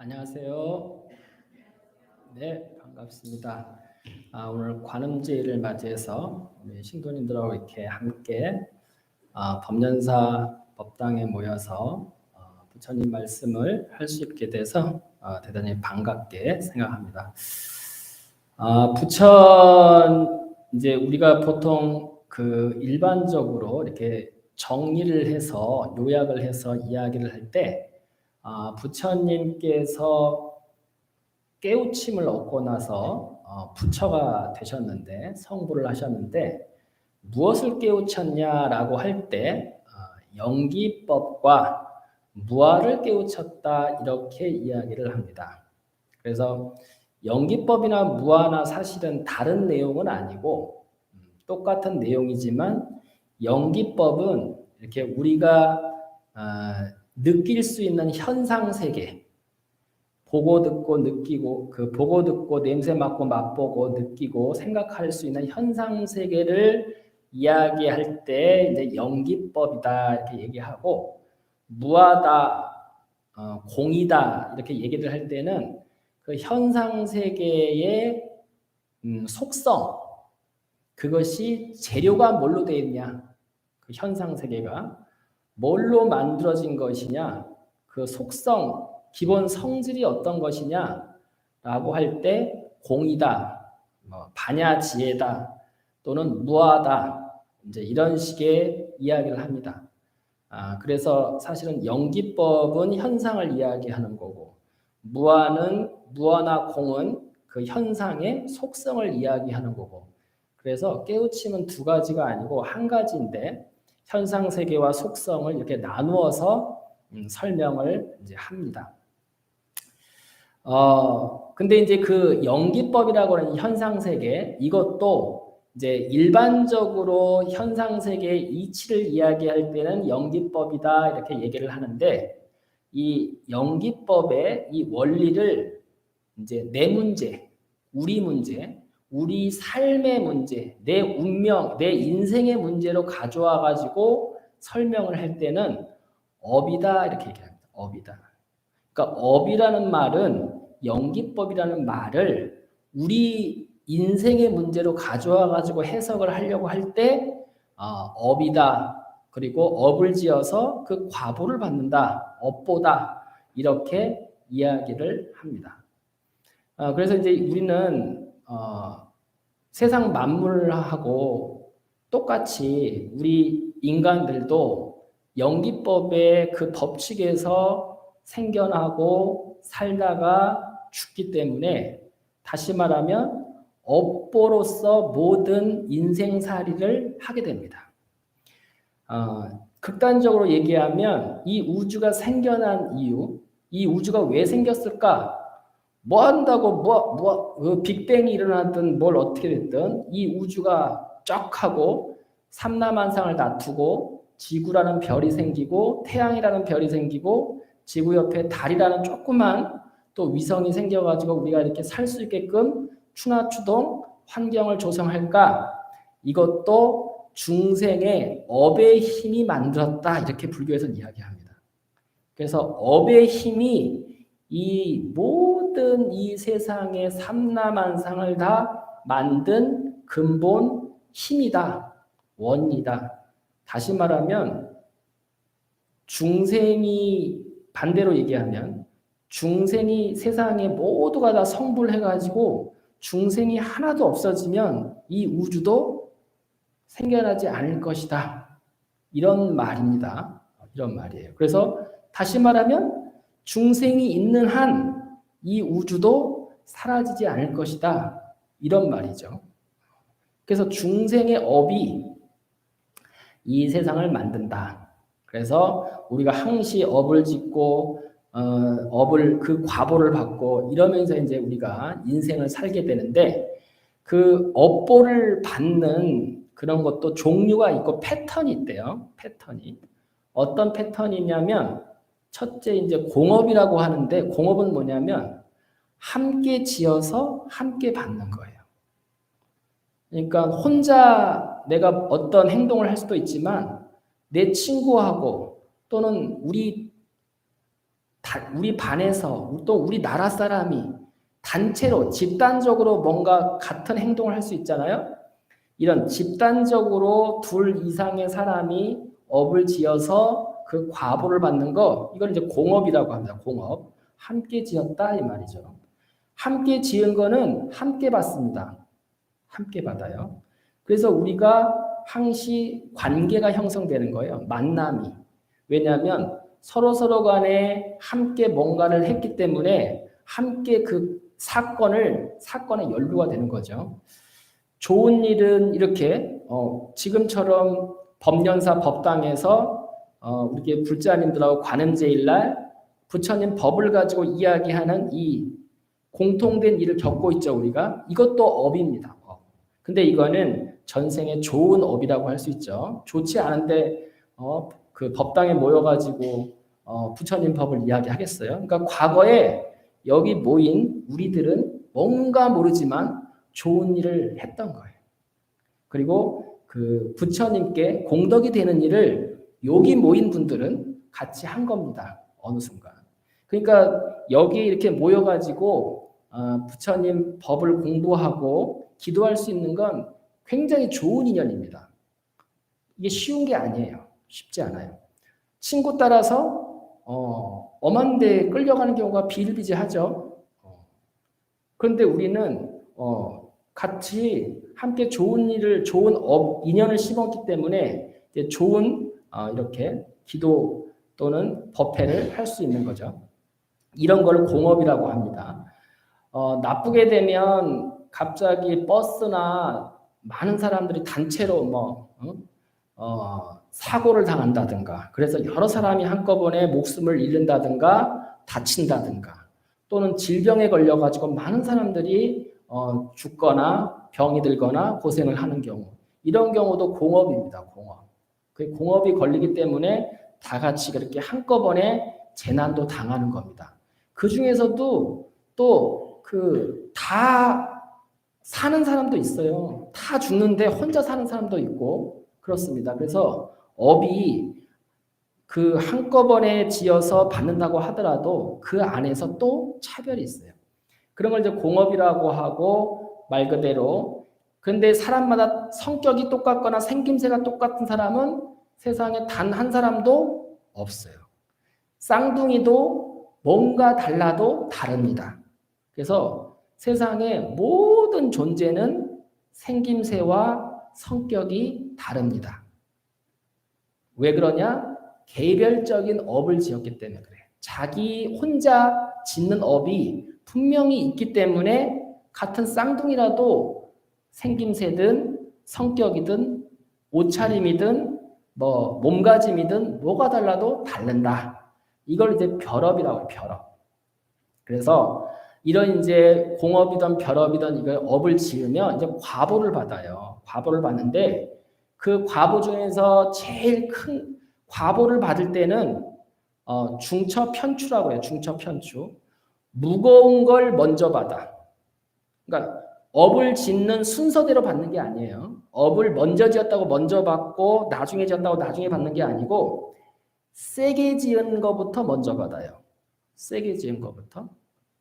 안녕하세요. 네, 반갑습니다. 오늘 관음제를 맞이해서 우리 신도님들하고 이렇게 함께 법년사 법당에 모여서 부처님 말씀을 할 수 있게 돼서 대단히 반갑게 생각합니다. 부천 이제 우리가 보통 그 일반적으로 이렇게 정리를 해서 요약을 해서 이야기를 할 때 부처님께서 깨우침을 얻고 나서 부처가 되셨는데 성불을 하셨는데 무엇을 깨우쳤냐라고 할 때 영기법과 무아를 깨우쳤다 이렇게 이야기를 합니다. 그래서 영기법이나 무아나 사실은 다른 내용은 아니고 똑같은 내용이지만 영기법은 이렇게 우리가 느낄 수 있는 현상 세계, 보고 듣고 느끼고 그 보고 듣고 냄새 맡고 맛보고 느끼고 생각할 수 있는 현상 세계를 이야기할 때 이제 영기법이다 이렇게 얘기하고 무아다 공이다 이렇게 얘기를 할 때는 그 현상 세계의 속성 그것이 재료가 뭘로 되어 있냐 그 현상 세계가 뭘로 만들어진 것이냐 그 속성 기본 성질이 어떤 것이냐라고 할 때 공이다, 반야지혜다 또는 무아다 이제 이런 식의 이야기를 합니다. 그래서 사실은 영기법은 현상을 이야기하는 거고 무아나 공은 그 현상의 속성을 이야기하는 거고 그래서 깨우침은 두 가지가 아니고 한 가지인데 현상 세계와 속성을 이렇게 나누어서 설명을 이제 합니다. 근데 이제 그 영기법이라고 하는 현상 세계 이것도 이제 일반적으로 현상 세계의 이치를 이야기할 때는 영기법이다 이렇게 얘기를 하는데 이 영기법의 이 원리를 이제 내 문제, 우리 삶의 문제, 내 운명, 내 인생의 문제로 가져와 가지고 설명을 할 때는 업이다 이렇게 얘기합니다. 업이다. 그러니까 업이라는 말은 영기법이라는 말을 우리 인생의 문제로 가져와 가지고 해석을 하려고 할 때 업이다. 그리고 업을 지어서 그 과보를 받는다. 업보다 이렇게 이야기를 합니다. 그래서 이제 우리는 세상 만물하고 똑같이 우리 인간들도 영기법의 그 법칙에서 생겨나고 살다가 죽기 때문에 다시 말하면 업보로서 모든 인생살이를 하게 됩니다. 극단적으로 얘기하면 이 우주가 생겨난 이유, 이 우주가 왜 생겼을까? 뭐 한다고 빅뱅이 일어났든 뭘 어떻게 됐든 이 우주가 쫙 하고 삼라만상을 다투고 지구라는 별이 생기고 태양이라는 별이 생기고 지구 옆에 달이라는 조그만 또 위성이 생겨가지고 우리가 이렇게 살 수 있게끔 추나추동 환경을 조성할까? 이것도 중생의 업의 힘이 만들었다 이렇게 불교에서는 이야기합니다. 그래서 업의 힘이 이 모든 이 세상의 삼라만상을 다 만든 근본 힘이다. 원이다. 다시 말하면 중생이 반대로 얘기하면 중생이 세상에 모두가 다 성불해가지고 중생이 하나도 없어지면 이 우주도 생겨나지 않을 것이다. 이런 말입니다. 이런 말이에요. 그래서 다시 말하면 중생이 있는 한 이 우주도 사라지지 않을 것이다. 이런 말이죠. 그래서 중생의 업이 이 세상을 만든다. 그래서 우리가 항시 업을 짓고 업을 그 과보를 받고 이러면서 이제 우리가 인생을 살게 되는데 그 업보를 받는 그런 것도 종류가 있고 패턴이 있대요. 패턴이 어떤 패턴이냐면 첫째 이제 공업이라고 하는데 공업은 뭐냐면 함께 지어서 함께 받는 거예요. 그러니까 혼자 내가 어떤 행동을 할 수도 있지만 내 친구하고 또는 우리 우리 반에서 또 우리 나라 사람이 단체로 집단적으로 뭔가 같은 행동을 할 수 있잖아요. 이런 집단적으로 둘 이상의 사람이 업을 지어서 그 과보를 받는 거, 이걸 이제 공업이라고 합니다. 공업. 함께 지었다 이 말이죠. 함께 지은 거는 함께 받습니다. 함께 받아요. 그래서 우리가 항시 관계가 형성되는 거예요. 만남이. 왜냐하면 서로 간에 함께 뭔가를 했기 때문에 함께 그 사건에 연루가 되는 거죠. 좋은 일은 이렇게 지금처럼 법연사 법당에서 우리 불자님들하고 관음제일날 부처님 법을 가지고 이야기하는 이 공통된 일을 겪고 있죠. 우리가 이것도 업입니다. 근데 이거는 전생에 좋은 업이라고 할 수 있죠. 좋지 않은데 그 법당에 모여가지고 부처님 법을 이야기하겠어요. 그러니까 과거에 여기 모인 우리들은 뭔가 모르지만 좋은 일을 했던 거예요. 그리고 그 부처님께 공덕이 되는 일을 여기 모인 분들은 같이 한 겁니다. 어느 순간. 그러니까 여기 이렇게 모여가지고 부처님 법을 공부하고 기도할 수 있는 건 굉장히 좋은 인연입니다. 이게 쉬운 게 아니에요. 쉽지 않아요. 친구 따라서 엄한 데 끌려가는 경우가 비일비재하죠. 그런데 우리는 같이 함께 좋은 일을, 좋은 인연을 심었기 때문에 이제 좋은 이렇게 기도 또는 법회를 할 수 있는 거죠. 이런 걸 공업이라고 합니다. 나쁘게 되면 갑자기 버스나 많은 사람들이 단체로 사고를 당한다든가, 그래서 여러 사람이 한꺼번에 목숨을 잃는다든가 다친다든가, 또는 질병에 걸려가지고 많은 사람들이 죽거나 병이 들거나 고생을 하는 경우, 이런 경우도 공업입니다. 공업. 그 공업이 걸리기 때문에 다 같이 그렇게 한꺼번에 재난도 당하는 겁니다. 그 중에서도 또 다 사는 사람도 있어요. 다 죽는데 혼자 사는 사람도 있고 그렇습니다. 그래서 업이 그 한꺼번에 지어서 받는다고 하더라도 그 안에서 또 차별이 있어요. 그런 걸 이제 공업이라고 하고, 말 그대로. 근데 사람마다 성격이 똑같거나 생김새가 똑같은 사람은 세상에 단 한 사람도 없어요. 쌍둥이도 뭔가 달라도 다릅니다. 그래서 세상의 모든 존재는 생김새와 성격이 다릅니다. 왜 그러냐? 개별적인 업을 지었기 때문에 그래요. 자기 혼자 짓는 업이 분명히 있기 때문에 같은 쌍둥이라도 생김새든 성격이든 옷차림이든 몸가짐이든 뭐가 달라도 다른다. 이걸 이제 별업이라고 해요. 별업. 그래서 이런 이제 공업이든 별업이든 이걸 업을 지으면 이제 과보를 받아요. 과보를 받는데 그 과보 중에서 제일 큰 과보를 받을 때는 중처편추라고 해요. 중처편추. 무거운 걸 먼저 받아. 그러니까 업을 짓는 순서대로 받는 게 아니에요. 업을 먼저 지었다고 먼저 받고 나중에 지었다고 나중에 받는 게 아니고 세게 지은 것부터 먼저 받아요. 세게 지은 것부터.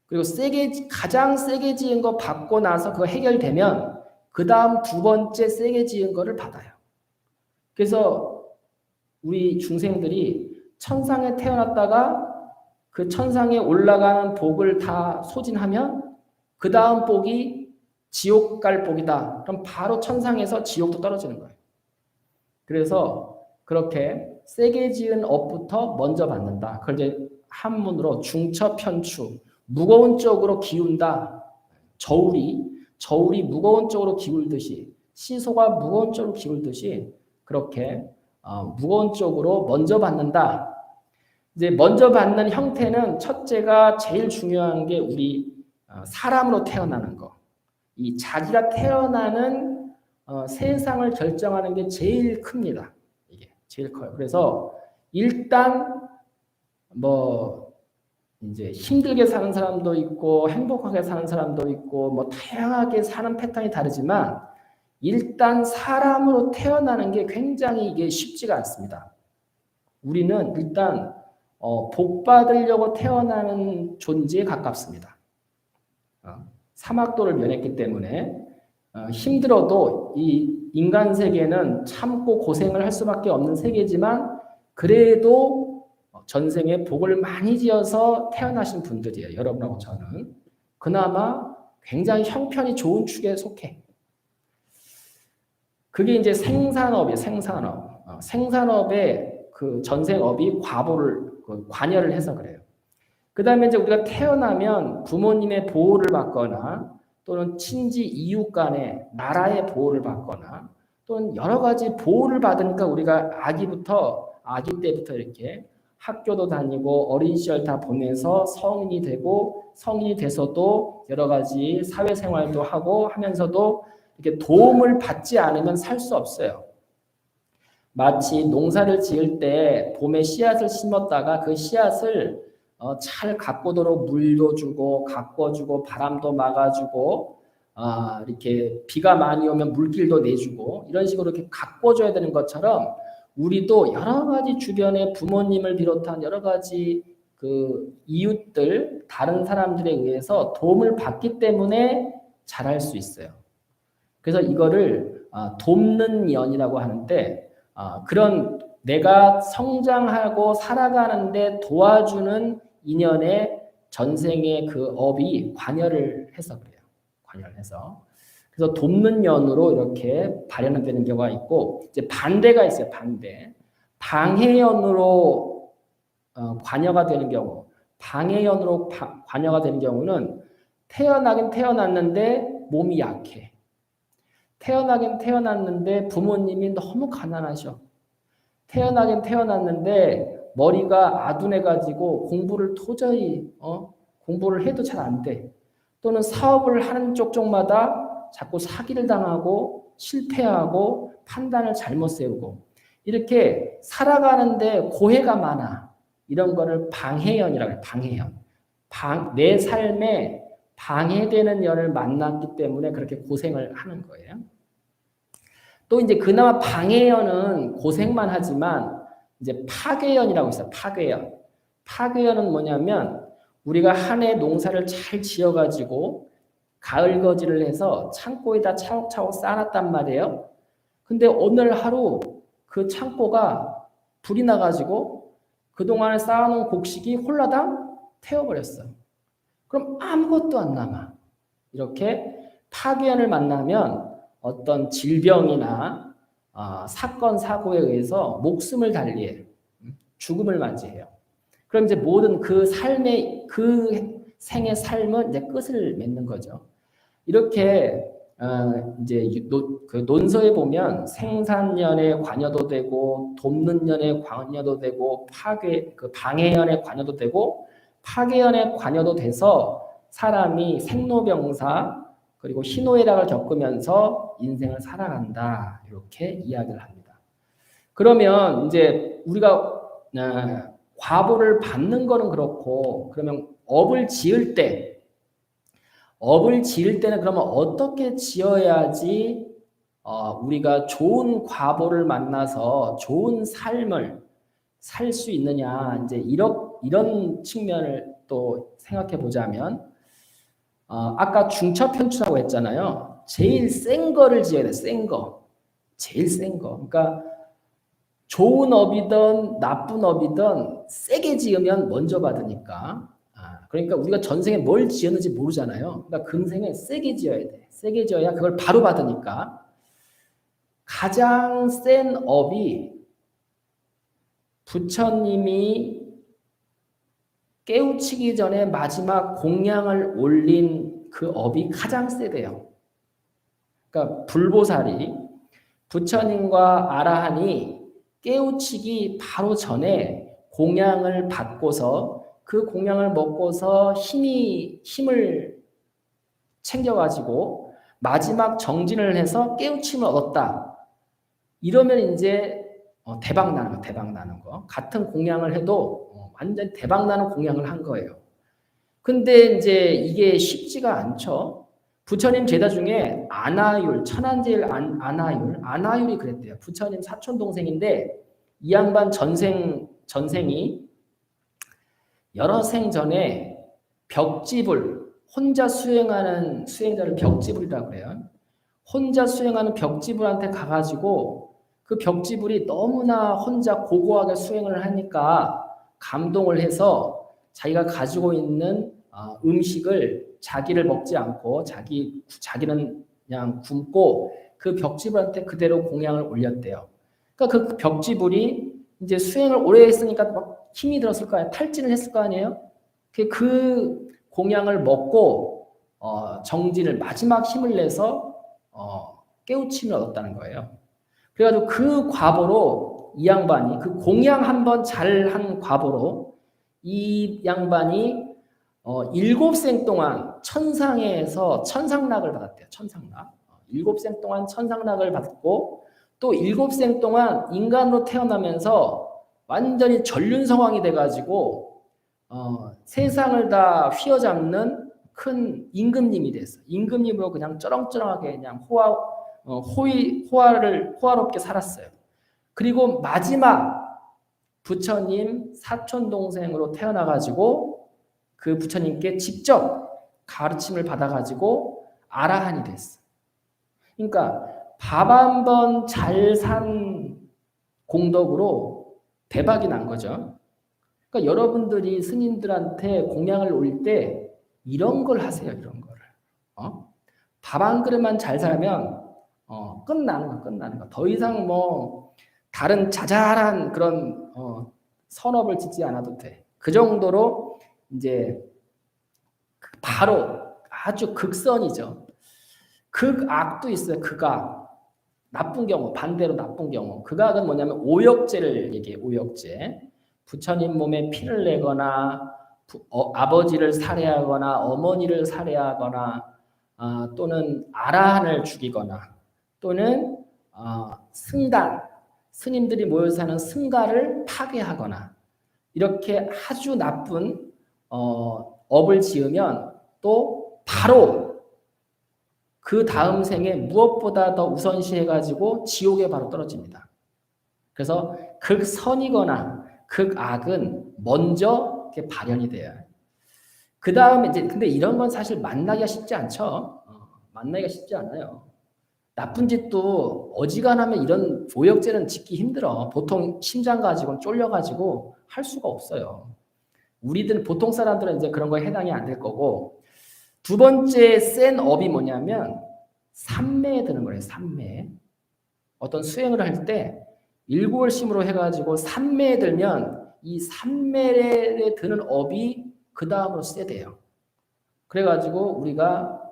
그리고 가장 세게 지은 거 받고 나서 그거 해결되면 그 다음 두 번째 세게 지은 거를 받아요. 그래서 우리 중생들이 천상에 태어났다가 그 천상에 올라가는 복을 다 소진하면 그 다음 복이 지옥 갈 복이다. 그럼 바로 천상에서 지옥도 떨어지는 거예요. 그래서 그렇게 세게 지은 업부터 먼저 받는다. 그걸 이제 한문으로 중처편추, 무거운 쪽으로 기운다. 저울이 무거운 쪽으로 기울듯이, 시소가 무거운 쪽으로 기울듯이 그렇게 무거운 쪽으로 먼저 받는다. 이제 먼저 받는 형태는 첫째가 제일 중요한 게 우리 사람으로 태어나는 거. 이 자기가 태어나는 세상을 결정하는 게 제일 큽니다. 이게 제일 커요. 그래서 일단 이제 힘들게 사는 사람도 있고 행복하게 사는 사람도 있고 다양하게 사는 패턴이 다르지만 일단 사람으로 태어나는 게 굉장히 이게 쉽지가 않습니다. 우리는 일단 복 받으려고 태어나는 존재에 가깝습니다. 사막도를 면했기 때문에 힘들어도 이 인간 세계는 참고 고생을 할 수밖에 없는 세계지만 그래도 전생에 복을 많이 지어서 태어나신 분들이에요. 여러분하고 저는. 그나마 굉장히 형편이 좋은 축에 속해. 그게 이제 생산업이에요. 생산업. 생산업의 그 전생업이 과보를 관여를 해서 그래요. 그 다음에 이제 우리가 태어나면 부모님의 보호를 받거나 또는 친지 이웃 간의 나라의 보호를 받거나 또는 여러 가지 보호를 받으니까 우리가 아기 때부터 이렇게 학교도 다니고 어린 시절 다 보내서 성인이 되고 성인이 돼서도 여러 가지 사회생활도 하고 하면서도 이렇게 도움을 받지 않으면 살 수 없어요. 마치 농사를 지을 때 봄에 씨앗을 심었다가 그 씨앗을 잘 가꾸도록 물도 주고 가꿔주고 바람도 막아주고 이렇게 비가 많이 오면 물길도 내주고 이런 식으로 이렇게 가꿔줘야 되는 것처럼 우리도 여러 가지 주변의 부모님을 비롯한 여러 가지 그 이웃들 다른 사람들에 의해서 도움을 받기 때문에 잘할 수 있어요. 그래서 이거를 돕는 연이라고 하는데 그런 내가 성장하고 살아가는데 도와주는 인연에 전생의 그 업이 관여를 해서 그래요. 관여를 해서. 그래서 돕는 연으로 이렇게 발현되는 경우가 있고 이제 반대가 있어요. 반대. 방해연으로 관여가 되는 경우. 방해연으로 관여가 되는 경우는 태어나긴 태어났는데 몸이 약해. 태어나긴 태어났는데 부모님이 너무 가난하셔. 태어나긴 태어났는데 머리가 아둔해가지고 공부를 도저히 공부를 해도 잘 안 돼. 또는 사업을 하는 쪽마다 자꾸 사기를 당하고 실패하고 판단을 잘못 세우고 이렇게 살아가는데 고해가 많아. 이런 거를 방해연이라고 해요. 방해연. 내 삶에 방해되는 연을 만났기 때문에 그렇게 고생을 하는 거예요. 또 이제 그나마 방해연은 고생만 하지만 이제 파괴연이라고 있어요. 파괴연. 파괴연은 뭐냐면 우리가 한 해 농사를 잘 지어가지고 가을 거지를 해서 창고에다 차곡차곡 쌓아놨단 말이에요. 근데 오늘 하루 그 창고가 불이 나가지고 그동안에 쌓아놓은 곡식이 홀라당 태워버렸어. 그럼 아무것도 안 남아. 이렇게 파괴연을 만나면 어떤 질병이나 사건, 사고에 의해서 목숨을 달리해요. 죽음을 맞이해요. 그럼 이제 모든 그 삶의, 그 생의 삶은 이제 끝을 맺는 거죠. 이렇게, 이제 그 논서에 보면 생산연에 관여도 되고, 돕는 연에 관여도 되고, 방해연에 관여도 되고, 파괴연에 관여도 돼서 사람이 생로병사, 그리고 희노애락을 겪으면서 인생을 살아간다. 이렇게 이야기를 합니다. 그러면 이제 우리가 과보를 받는 거는 그렇고 그러면 업을 지을 때는 그러면 어떻게 지어야지 우리가 좋은 과보를 만나서 좋은 삶을 살 수 있느냐 이제 이런 측면을 또 생각해 보자면 아까 중첩편추라고 했잖아요. 제일 센 거를 지어야 돼. 센 거. 제일 센 거. 그러니까 좋은 업이든 나쁜 업이든 세게 지으면 먼저 받으니까. 그러니까 우리가 전생에 뭘 지었는지 모르잖아요. 그러니까 금생에 세게 지어야 돼. 세게 지어야 그걸 바로 받으니까. 가장 센 업이 부처님이 깨우치기 전에 마지막 공양을 올린 그 업이 가장 세대요. 그러니까 불보살이 부처님과 아라한이 깨우치기 바로 전에 공양을 받고서 그 공양을 먹고서 힘을 챙겨가지고 마지막 정진을 해서 깨우침을 얻었다. 이러면 이제 대박 나는 거. 같은 공양을 해도 완전 대박 나는 공양을 한 거예요. 근데 이제 이게 쉽지가 않죠. 부처님 제자 중에 안하율, 천안제일 안하율이 그랬대요. 부처님 사촌 동생인데 이 양반 전생이 여러 생 전에 벽지불, 혼자 수행하는 수행자를 벽지불이라고 그래요. 혼자 수행하는 벽지불한테 가가지고 그 벽지불이 너무나 혼자 고고하게 수행을 하니까 감동을 해서 자기가 가지고 있는 음식을 자기를 먹지 않고 자기는 그냥 굶고 그 벽지불한테 그대로 공양을 올렸대요. 그러니까 그 벽지불이 이제 수행을 오래 했으니까 막 힘이 들었을 거 아니에요. 탈진을 했을 거 아니에요. 그 공양을 먹고 정진을 마지막 힘을 내서 깨우침을 얻었다는 거예요. 그래가지고 그 과보로 이 양반이 그 공양 한번 잘한 과보로 이 양반이 7생 동안 천상에서 천상락을 받았대요. 천상락. 7생 동안 천상락을 받고 또 7생 동안 인간으로 태어나면서 완전히 전륜성왕이 돼가지고 세상을 다 휘어잡는 큰 임금님이 됐어요. 임금님으로 그냥 쩌렁쩌렁하게 그냥 호화롭게 살았어요. 그리고 마지막 부처님 사촌 동생으로 태어나가지고 그 부처님께 직접 가르침을 받아가지고 아라한이 됐어. 그러니까 밥 한 번 잘 산 공덕으로 대박이 난 거죠. 그러니까 여러분들이 스님들한테 공양을 올릴 때 이런 걸 하세요. 이런 거를. 밥 한 그릇만 잘 살면 끝나는 거. 더 이상 뭐 다른 자잘한 그런 선업을 짓지 않아도 돼. 그 정도로 이제 바로 아주 극선이죠. 극악도 있어요. 극악. 나쁜 경우, 반대로 나쁜 경우. 극악은 뭐냐면 오역죄를 얘기해요. 오역죄. 부처님 몸에 피를 내거나 아버지를 살해하거나 어머니를 살해하거나 또는 아라한을 죽이거나 또는 승단, 스님들이 모여서 하는 승가를 파괴하거나 이렇게 아주 나쁜 업을 지으면 또 바로 그 다음 생에 무엇보다 더 우선시해가지고 지옥에 바로 떨어집니다. 그래서 극선이거나 극악은 먼저 이렇게 발현이 돼요. 그 다음에 이제 근데 이런 건 사실 만나기가 쉽지 않죠. 만나기가 쉽지 않아요. 나쁜 짓도 어지간하면 이런 오역죄는 짓기 힘들어. 보통 심장 가지고는 쫄려가지고 할 수가 없어요. 우리들 보통 사람들은 이제 그런 거에 해당이 안 될 거고 두 번째 센 업이 뭐냐면 삼매에 드는 거예요. 삼매. 어떤 수행을 할 때 일구월심으로 해가지고 삼매에 들면 이 삼매에 드는 업이 그 다음으로 세대요. 그래가지고 우리가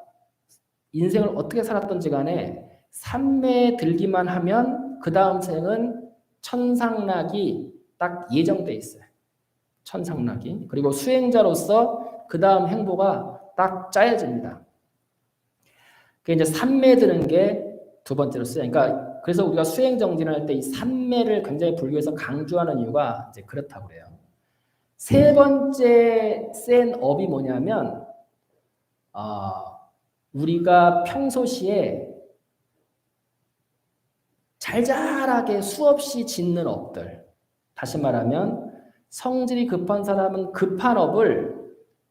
인생을 어떻게 살았던지 간에 삼매에 들기만 하면 그 다음 생은 천상락이 딱 예정돼 있어요. 천상락이. 그리고 수행자로서 그 다음 행보가 딱 짜여집니다. 그게 이제 삼매 드는 게 두 번째로 쓰여요. 그러니까 그래서 우리가 수행 정진을 할 때 이 삼매를 굉장히 불교에서 강조하는 이유가 이제 그렇다고 그래요. 세 번째 센 업이 뭐냐면 우리가 평소시에 잘잘하게 수없이 짓는 업들. 다시 말하면 성질이 급한 사람은 급한 업을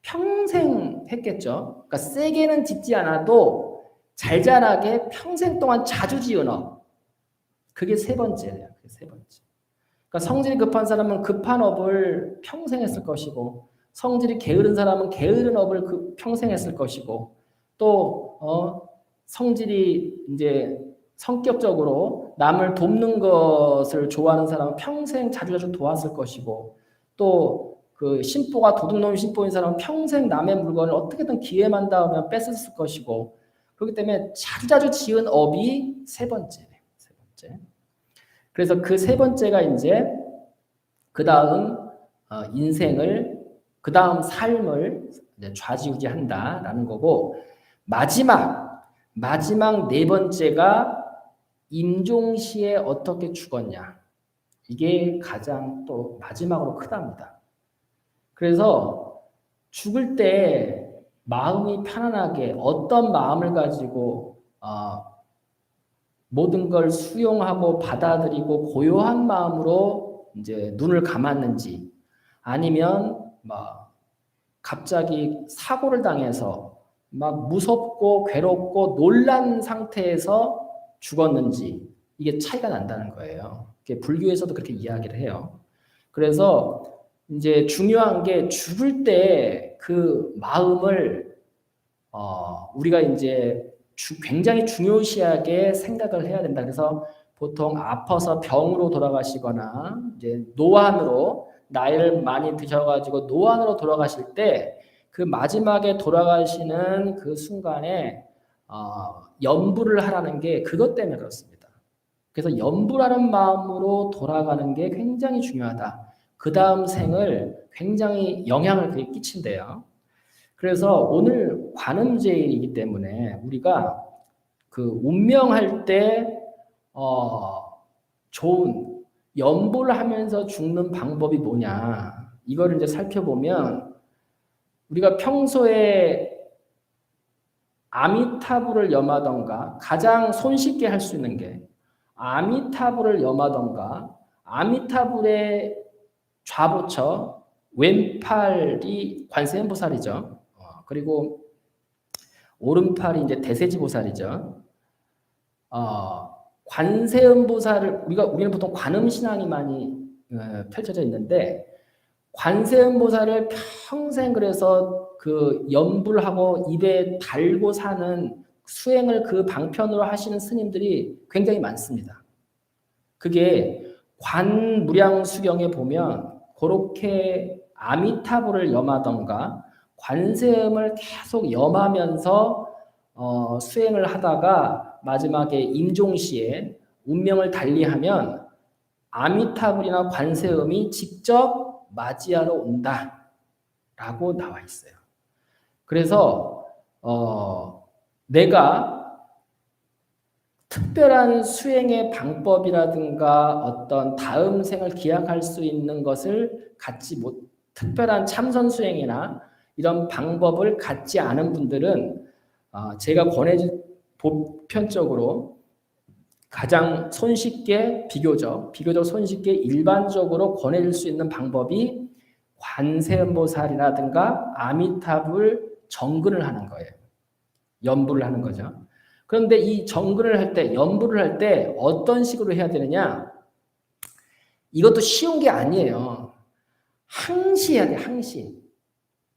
평생 했겠죠. 그러니까 세게는 짓지 않아도 잘잘하게 평생 동안 자주 지은 업. 그게 세 번째예요. 그게 세 번째. 그러니까 성질이 급한 사람은 급한 업을 평생 했을 것이고 성질이 게으른 사람은 게으른 업을 평생 했을 것이고 또 성질이 이제 성격적으로 남을 돕는 것을 좋아하는 사람은 평생 자주 도왔을 것이고 또 그 심보가 도둑놈 심보인 사람은 평생 남의 물건을 어떻게든 기회만 닿으면 뺏었을 것이고 그렇기 때문에 자주 지은 업이 세 번째예요. 세 번째. 그래서 그 세 번째가 이제 그 다음 인생을 그 다음 삶을 좌지우지한다라는 거고 마지막 네 번째가 임종시에 어떻게 죽었냐. 이게 가장 또 마지막으로 크답니다. 그래서 죽을 때 마음이 편안하게 어떤 마음을 가지고 모든 걸 수용하고 받아들이고 고요한 마음으로 이제 눈을 감았는지 아니면 막 갑자기 사고를 당해서 막 무섭고 괴롭고 놀란 상태에서 죽었는지 이게 차이가 난다는 거예요. 불교에서도 그렇게 이야기를 해요. 그래서 이제 중요한 게 죽을 때 그 마음을 우리가 이제 굉장히 중요시하게 생각을 해야 된다. 그래서 보통 아파서 병으로 돌아가시거나 이제 노안으로 나이를 많이 드셔가지고 노안으로 돌아가실 때 그 마지막에 돌아가시는 그 순간에 염불을 하라는 게 그것 때문에 그렇습니다. 그래서 염불하는 마음으로 돌아가는 게 굉장히 중요하다. 그 다음 생을 굉장히 영향을 그게 끼친대요. 그래서 오늘 관음제이기 때문에 우리가 그 운명할 때 좋은 염불을 하면서 죽는 방법이 뭐냐 이거를 이제 살펴보면 우리가 평소에 아미타불을 염하던가 가장 손쉽게 할 수 있는 게 아미타불을 염하던가 아미타불의 좌보처 왼팔이 관세음보살이죠. 그리고 오른팔이 이제 대세지보살이죠. 관세음보살을 우리는 보통 관음신앙이 많이 펼쳐져 있는데 관세음보살을 평생 그래서 그 염불하고 입에 달고 사는 수행을 그 방편으로 하시는 스님들이 굉장히 많습니다. 그게 관무량수경에 보면 그렇게 아미타불을 염하던가 관세음을 계속 염하면서 수행을 하다가 마지막에 임종시에 운명을 달리하면 아미타불이나 관세음이 직접 맞이하러 온다라고 나와 있어요. 그래서 내가 특별한 수행의 방법이라든가 어떤 다음 생을 기약할 수 있는 것을 갖지 못, 특별한 참선 수행이나 이런 방법을 갖지 않은 분들은 제가 권해준 보편적으로 가장 손쉽게 비교적 손쉽게 일반적으로 권해줄 수 있는 방법이 관세음보살이라든가 아미타불 정근을 하는 거예요. 염불을 하는 거죠. 그런데 이 정근을 할 때, 염불을 할 때 어떤 식으로 해야 되느냐? 이것도 쉬운 게 아니에요. 항시 해야 돼, 항시.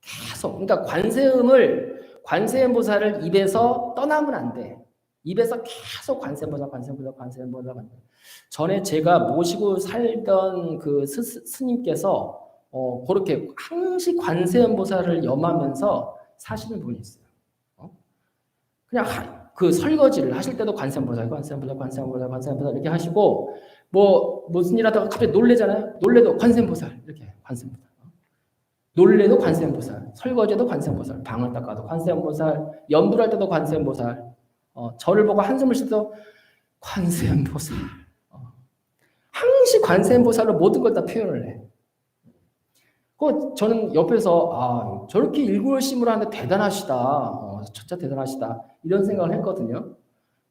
계속. 그러니까 관세음보살을 입에서 떠나면 안 돼. 입에서 계속 관세음보살. 전에 제가 모시고 살던 그 스님께서 그렇게 항시 관세음보살을 염하면서 사시는 분이 있어요. 그냥 그 설거지를 하실 때도 관세음보살 이렇게 하시고 무슨 일 하다가 갑자기 놀래잖아요. 놀래도 관세음보살 이렇게 관세음보살. 놀래도 관세음보살, 설거지도 관세음보살, 방을 닦아도 관세음보살, 염불할 때도 관세음보살, 저를 보고 한숨을 쉬도 관세음보살. 항시 관세음보살로 모든 걸 다 표현을 해. 저는 옆에서 저렇게 일구월심으로 하는데 대단하시다. 진짜 대단하시다. 이런 생각을 했거든요.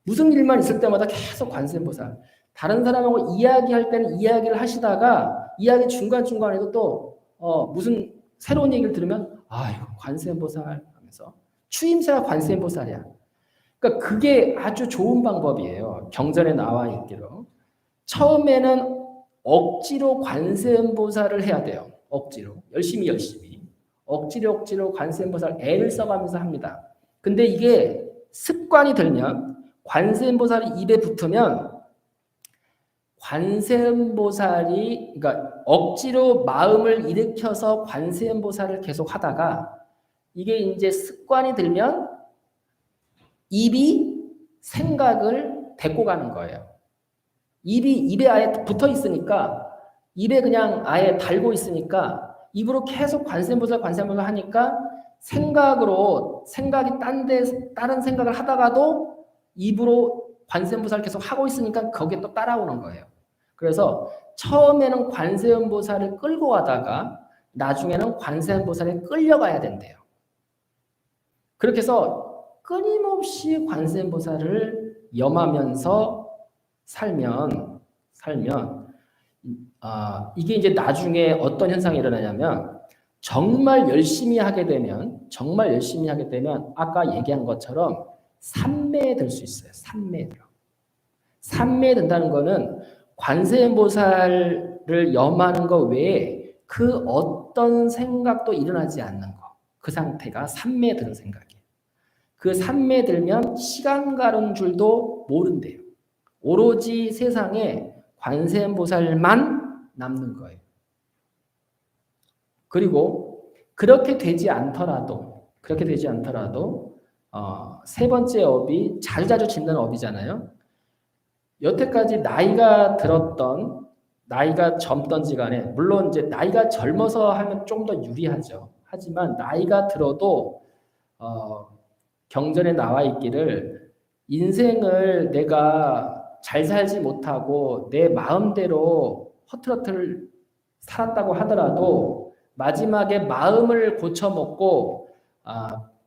무슨 일만 있을 때마다 계속 관세음보살. 다른 사람하고 이야기할 때는 이야기를 하시다가 이야기 중간중간에도 또 무슨 새로운 얘기를 들으면 이거 관세음보살 하면서 추임새가 관세음보살이야. 그러니까 그게 아주 좋은 방법이에요. 경전에 나와 있기로. 처음에는 억지로 관세음보살을 해야 돼요. 억지로. 열심히. 억지로 관세음보살 애를 써가면서 합니다. 근데 이게 습관이 들면 관세음보살이 입에 붙으면 관세음보살이 그러니까 억지로 마음을 일으켜서 관세음보살을 계속 하다가 이게 이제 습관이 들면 입이 생각을 데리고 가는 거예요. 입에 아예 붙어 있으니까 입에 그냥 아예 달고 있으니까 입으로 계속 관세음보살 하니까 생각이 다른 생각을 하다가도 입으로 관세음보살 계속 하고 있으니까 거기에 또 따라오는 거예요. 그래서 처음에는 관세음보살을 끌고 가다가 나중에는 관세음보살에 끌려가야 된대요. 그렇게 해서 끊임없이 관세음보살을 염하면서 살면 이게 이제 나중에 어떤 현상이 일어나냐면 정말 열심히 하게 되면 아까 얘기한 것처럼 삼매에 들 수 있어요. 삼매에 들어. 삼매에 든다는 거는 관세음보살을 염하는 것 외에 그 어떤 생각도 일어나지 않는 거. 그 상태가 삼매에 드는 생각이에요. 그 삼매에 들면 시간 가는 줄도 모른대요. 오로지 세상에 관세음보살만 남는 거예요. 그리고 그렇게 되지 않더라도 세 번째 업이 자주자주 짓는 업이잖아요. 여태까지 나이가 젊던지 간에 물론 이제 나이가 젊어서 하면 좀 더 유리하죠. 하지만 나이가 들어도 경전에 나와 있기를 인생을 내가 잘 살지 못하고 내 마음대로 허틀허틀 살았다고 하더라도 마지막에 마음을 고쳐먹고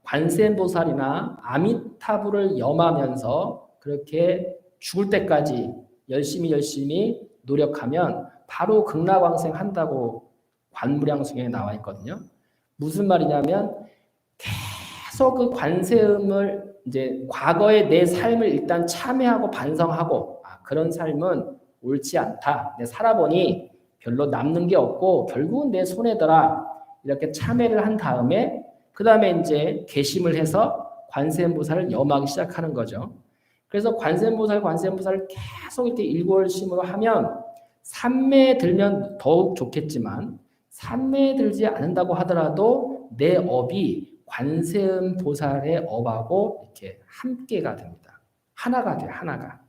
관세음보살이나 아미타불을 염하면서 그렇게 죽을 때까지 열심히 노력하면 바로 극락왕생 한다고 관무량승에 나와 있거든요. 무슨 말이냐면 계속 그 관세음을 이제 과거의 내 삶을 일단 참회하고 반성하고 그런 삶은 옳지 않다. 내가 살아보니 별로 남는 게 없고 결국은 내 손해더라. 이렇게 참회를 한 다음에 그 다음에 이제 개심을 해서 관세음보살을 염하기 시작하는 거죠. 그래서 관세음보살을 계속 이렇게 일골심으로 하면 삼매에 들면 더욱 좋겠지만 삼매에 들지 않는다고 하더라도 내 업이 관세음보살의 업하고 이렇게 함께가 됩니다. 하나가 돼요. 하나가.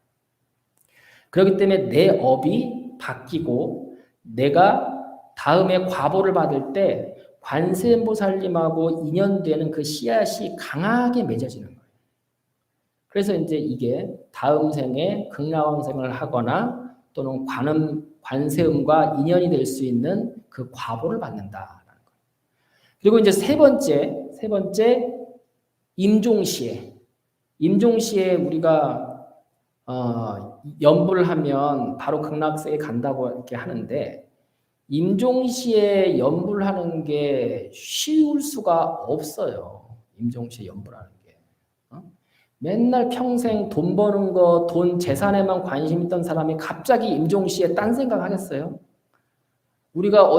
그렇기 때문에 내 업이 바뀌고 내가 다음에 과보를 받을 때 관세음보살님하고 인연되는 그 씨앗이 강하게 맺어지는 거예요. 그래서 이제 이게 다음 생에 극락왕생을 하거나 또는 관세음과 인연이 될 수 있는 그 과보를 받는다라는 거예요. 그리고 이제 세 번째 임종시에 우리가 연불을 하면 바로 극락세에 간다고 이렇게 하는데 임종시에 연불하는 게 쉬울 수가 없어요. 임종시에 연불하는 게. 맨날 평생 돈 버는 거, 돈 재산에만 관심 있던 사람이 갑자기 임종시에 딴 생각 하겠어요? 우리가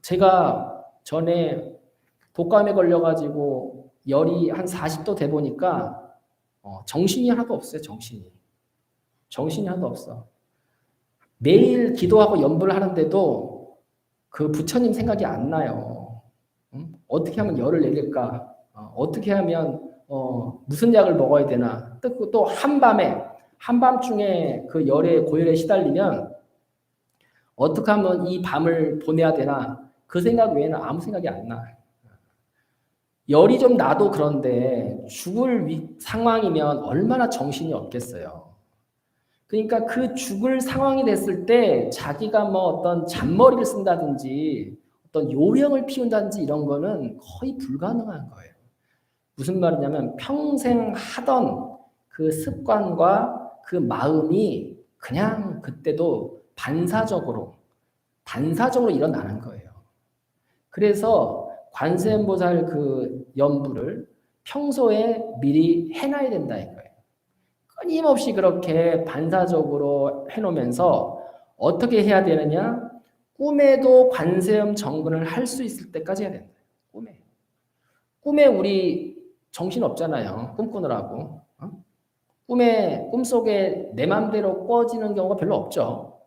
제가 전에 독감에 걸려가지고 열이 한 40도 돼 보니까 정신이 하나도 없어요. 정신이 하나도 없어. 매일 기도하고 연불을 하는데도 그 부처님 생각이 안 나요. 어떻게 하면 열을 내릴까? 어떻게 하면 무슨 약을 먹어야 되나? 또 한밤중에 그 고열에 시달리면 어떻게 하면 이 밤을 보내야 되나? 그 생각 외에는 아무 생각이 안 나. 열이 좀 나도 그런데 죽을 상황이면 얼마나 정신이 없겠어요. 그러니까 그 죽을 상황이 됐을 때 자기가 뭐 어떤 잔머리를 쓴다든지 어떤 요령을 피운다든지 이런 거는 거의 불가능한 거예요. 무슨 말이냐면 평생 하던 그 습관과 그 마음이 그냥 그때도 반사적으로 일어나는 거예요. 그래서 관세음보살 그 연불을 평소에 미리 해놔야 된다 이거예요. 끊임없이 그렇게 반사적으로 해놓으면서 어떻게 해야 되느냐? 꿈에도 관세음 정근을 할 수 있을 때까지 해야 된다. 꿈에 우리 정신 없잖아요. 꿈꾸느라고. 꿈속에 내 맘대로 꿔지는 경우가 별로 없죠.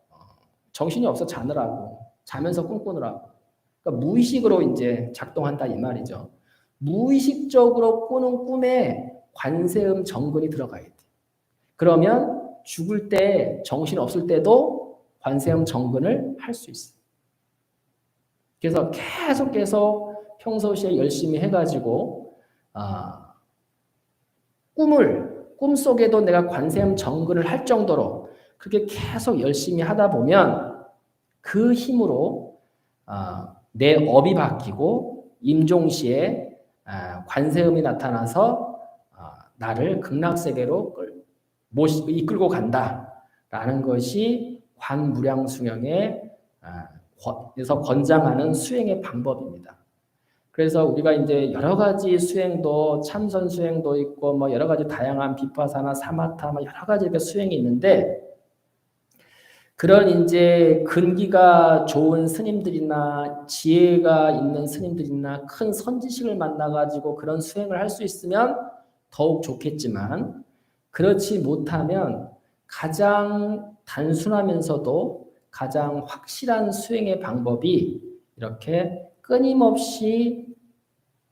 정신이 없어 자느라고. 자면서 꿈꾸느라고. 그러니까 무의식으로 이제 작동한다 이 말이죠. 무의식적으로 꾸는 꿈에 관세음 정근이 들어가야 돼. 그러면 죽을 때 정신 없을 때도 관세음 정근을 할 수 있어요. 그래서 계속 평소시에 열심히 해가지고 꿈속에도 내가 관세음 정근을 할 정도로 그렇게 계속 열심히 하다 보면 그 힘으로 내 업이 바뀌고 임종시에 관세음이 나타나서 나를 극락세계로 이끌고 간다라는 것이 관무량수령의 그래서 권장하는 수행의 방법입니다. 그래서 우리가 이제 여러 가지 수행도 참선 수행도 있고 뭐 여러 가지 다양한 비파사나 사마타 뭐 여러 가지 이렇게 수행이 있는데 그런 이제 근기가 좋은 스님들이나 지혜가 있는 스님들이나 큰 선지식을 만나가지고 그런 수행을 할 수 있으면 더욱 좋겠지만 그렇지 못하면 가장 단순하면서도 가장 확실한 수행의 방법이 이렇게 끊임없이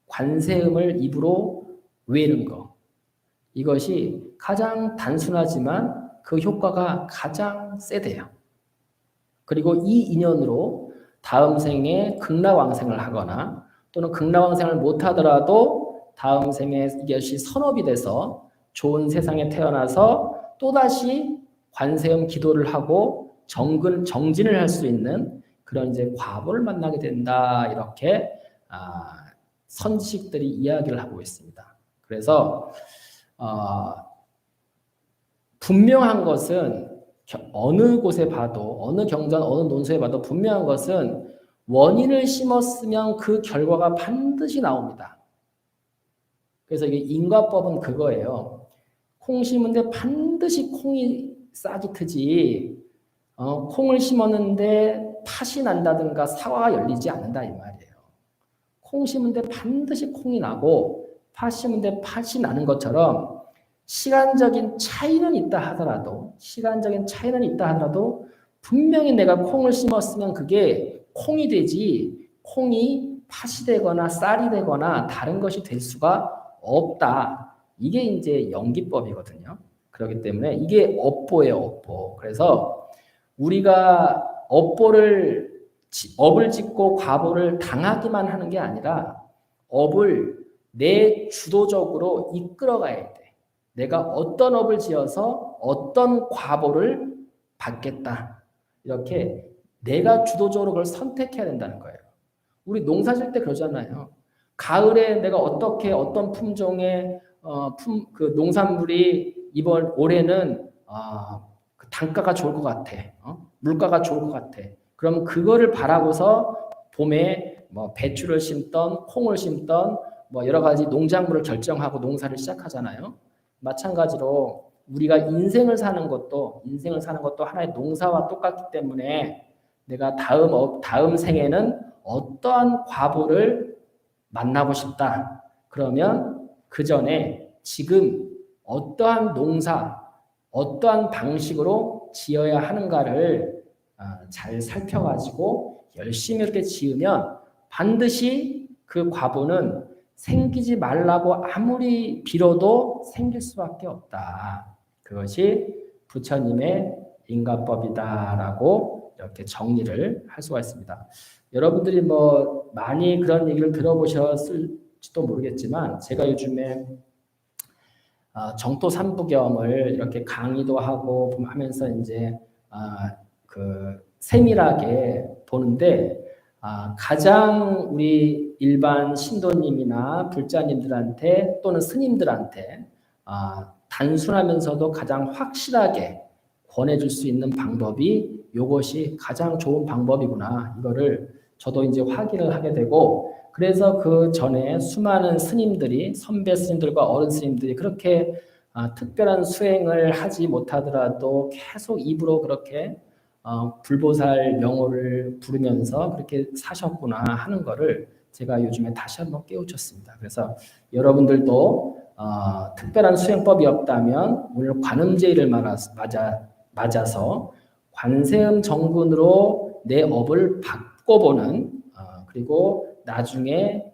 관세음을 입으로 외는 거. 이것이 가장 단순하지만 그 효과가 가장 세대요. 그리고 이 인연으로 다음 생에 극락왕생을 하거나 또는 극락왕생을 못하더라도 다음 생에 이것이 선업이 돼서 좋은 세상에 태어나서 또다시 관세음 기도를 하고 정진을 할 수 있는 그런 이제 과보를 만나게 된다. 이렇게 선지식들이 이야기를 하고 있습니다. 그래서 분명한 것은 어느 곳에 봐도 어느 경전 어느 논서에 봐도 분명한 것은 원인을 심었으면 그 결과가 반드시 나옵니다. 그래서 이게 인과법은 그거예요. 콩 심은데 반드시 콩이 싹이 트지 콩을 심었는데 팥이 난다든가 사과가 열리지 않는다 이 말이에요. 콩 심은데 반드시 콩이 나고 팥 심은데 팥이 나는 것처럼 시간적인 차이는 있다 하더라도 분명히 내가 콩을 심었으면 그게 콩이 되지 콩이 팥이 되거나 쌀이 되거나 다른 것이 될 수가 없다. 이게 이제 연기법이거든요. 그렇기 때문에 이게 업보예요, 업보. 그래서 우리가 업을 짓고 과보를 당하기만 하는 게 아니라 업을 내 주도적으로 이끌어가야 돼. 내가 어떤 업을 지어서 어떤 과보를 받겠다. 이렇게 내가 주도적으로 그걸 선택해야 된다는 거예요. 우리 농사 질 때 그러잖아요. 가을에 내가 어떤 품종의 그 농산물이 이번 올해는 그 단가가 좋을 것 같아. 물가가 좋을 것 같아. 그럼 그거를 바라고서 봄에 뭐 배추를 심던 콩을 심던 뭐 여러 가지 농작물을 결정하고 농사를 시작하잖아요. 마찬가지로 우리가 인생을 사는 것도 하나의 농사와 똑같기 때문에 내가 다음 생에는 어떠한 과보를 만나고 싶다. 그러면 그 전에 지금 어떠한 농사, 어떠한 방식으로 지어야 하는가를 잘 살펴가지고 열심히 이렇게 지으면 반드시 그 과보는 생기지 말라고 아무리 빌어도 생길 수밖에 없다. 그것이 부처님의 인과법이다라고 이렇게 정리를 할 수가 있습니다. 여러분들이 뭐 많이 그런 얘기를 들어보셨을지도 모르겠지만 제가 요즘에 정토 삼부경을 이렇게 강의도 하고 하면서 이제 그 세밀하게 보는데 가장 우리 일반 신도님이나 불자님들한테 또는 스님들한테 단순하면서도 가장 확실하게 권해줄 수 있는 방법이 이것이 가장 좋은 방법이구나. 이거를 저도 이제 확인을 하게 되고 그래서 그 전에 수많은 스님들이 선배 스님들과 어른 스님들이 그렇게 특별한 수행을 하지 못하더라도 계속 입으로 그렇게 불보살 명호를 부르면서 그렇게 사셨구나 하는 거를 제가 요즘에 다시 한번 깨우쳤습니다. 그래서 여러분들도 특별한 수행법이 없다면 오늘 관음제의를 맞아서 관세음 정근으로 내 업을 바꿔보는 그리고 나중에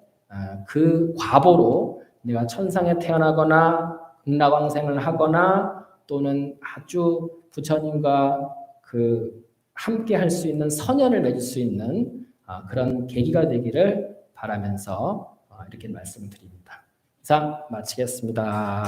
그 과보로 내가 천상에 태어나거나 극락왕생을 하거나 또는 아주 부처님과 그 함께 할 수 있는 선연을 맺을 수 있는 그런 계기가 되기를 바라면서 이렇게 말씀을 드립니다. 이상 마치겠습니다.